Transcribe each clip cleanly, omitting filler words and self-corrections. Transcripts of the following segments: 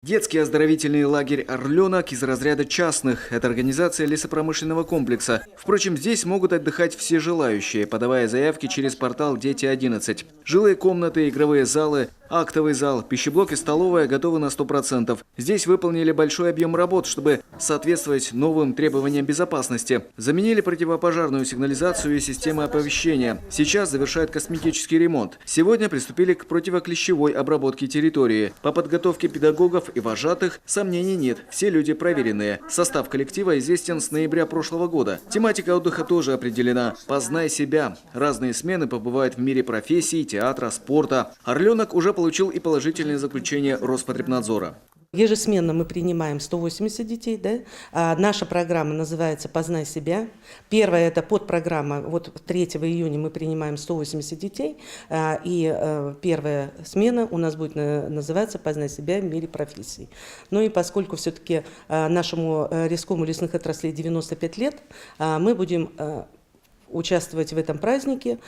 Детский оздоровительный лагерь «Орленок» из разряда частных. Это организация лесопромышленного комплекса. Впрочем, здесь могут отдыхать все желающие, подавая заявки через портал «Дети-11». Жилые комнаты, игровые залы, актовый зал, пищеблок и столовая готовы на 100%. Здесь выполнили большой объем работ, чтобы соответствовать новым требованиям безопасности. Заменили противопожарную сигнализацию и системы оповещения. Сейчас завершают косметический ремонт. Сегодня приступили к противоклещевой обработке территории. По подготовке педагогов и вожатых сомнений нет. Все люди проверенные. Состав коллектива известен с ноября прошлого года. Тематика отдыха тоже определена. «Познай себя». Разные смены побывают в мире профессий, театра, спорта. «Орленок» уже получил и положительное заключение Роспотребнадзора. Ежесменно мы принимаем 180 детей. Да? Наша программа называется «Познай себя». Первая – это подпрограмма. Вот 3 июня мы принимаем 180 детей. И первая смена у нас будет называться «Познай себя в мире профессий». Ну и поскольку все-таки нашему рискому лесных отраслей 95 лет, мы будем участвовать в этом празднике.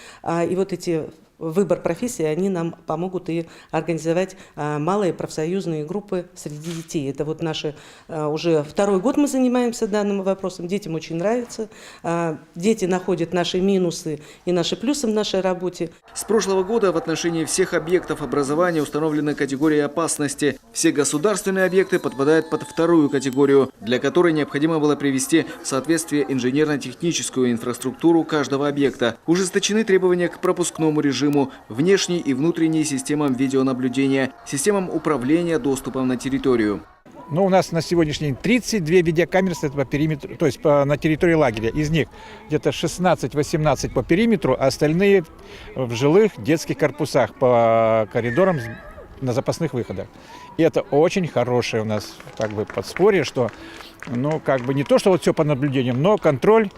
И вот эти выбор профессии, они нам помогут и организовать малые профсоюзные группы среди детей. Это вот наши, уже 2-й год мы занимаемся данным вопросом. Детям очень нравится. Дети находят наши минусы и наши плюсы в нашей работе. С прошлого года в отношении всех объектов образования установлены категории опасности. Все государственные объекты подпадают под 2-ю категорию, для которой необходимо было привести в соответствие инженерно-техническую инфраструктуру каждого объекта. Ужесточены требования к пропускному режиму, внешней и внутренней системам видеонаблюдения, системам управления доступом на территорию. Но у нас на сегодняшний день 32 видеокамеры стоят по периметру, то есть на территории лагеря. Из них где-то 16-18 по периметру, а остальные в жилых детских корпусах по коридорам на запасных выходах. И это очень хорошее у нас как бы подспорье, что не то, что вот все по наблюдениям, но контроль,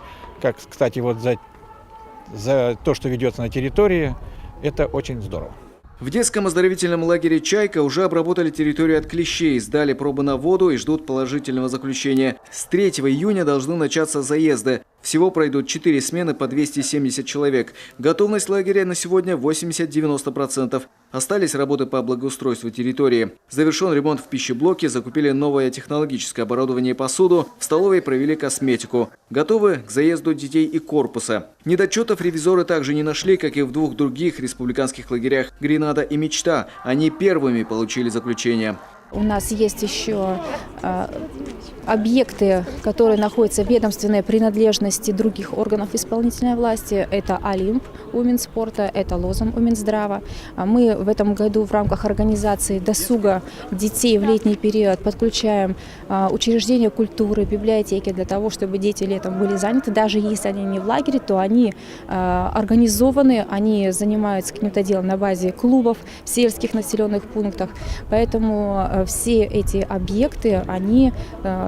как, кстати, вот за то, что ведется на территории, это очень здорово. В детском оздоровительном лагере «Чайка» уже обработали территорию от клещей, сдали пробы на воду и ждут положительного заключения. С 3 июня должны начаться заезды. Всего пройдут 4 смены по 270 человек. Готовность лагеря на сегодня 80-90%. Остались работы по благоустройству территории. Завершен ремонт в пищеблоке, закупили новое технологическое оборудование и посуду, в столовой провели косметику. Готовы к заезду детей и корпуса. Недочетов ревизоры также не нашли, как и в 2 других республиканских лагерях «Гренада» и «Мечта». Они первыми получили заключение. У нас есть еще объекты, которые находятся в ведомственной принадлежности других органов исполнительной власти. Это Олимп у Минспорта, это Лозом у Минздрава. Мы в этом году в рамках организации досуга детей в летний период подключаем учреждения культуры, библиотеки для того, чтобы дети летом были заняты. Даже если они не в лагере, то они организованы, они занимаются каким-то делом на базе клубов в сельских населенных пунктах. Поэтому все эти объекты, они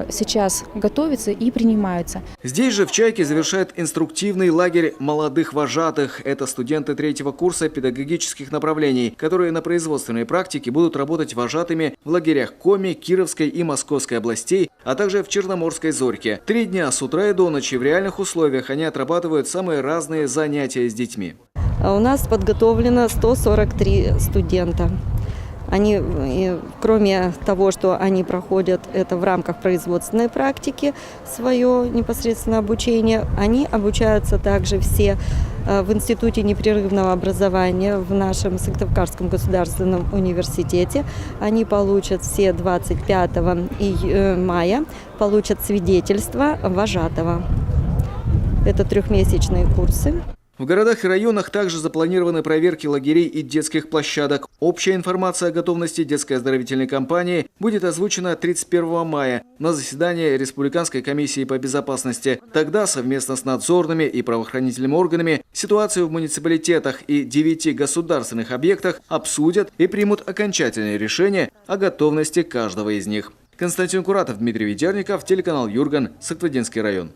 сейчас готовятся и принимаются. Здесь же в «Чайке» завершает инструктивный лагерь молодых вожатых. Это студенты 3-го курса педагогических направлений, которые на производственной практике будут работать вожатыми в лагерях Коми, Кировской и Московской областей, а также в Черноморской Зорьке. 3 дня с утра и до ночи в реальных условиях они отрабатывают самые разные занятия с детьми. У нас подготовлено 143 студента. Они, кроме того, что они проходят это в рамках производственной практики, свое непосредственное обучение, они обучаются также все в Институте непрерывного образования в нашем Сыктывкарском государственном университете. Они получат все 25 мая, получат свидетельство вожатого. Это 3-месячные курсы. В городах и районах также запланированы проверки лагерей и детских площадок. Общая информация о готовности детской оздоровительной кампании будет озвучена 31 мая на заседании Республиканской комиссии по безопасности. Тогда совместно с надзорными и правоохранительными органами ситуацию в муниципалитетах и 9 государственных объектах обсудят и примут окончательное решение о готовности каждого из них. Константин Куратов, Дмитрий Ведерников, телеканал Юрган, Сыктывдинский район.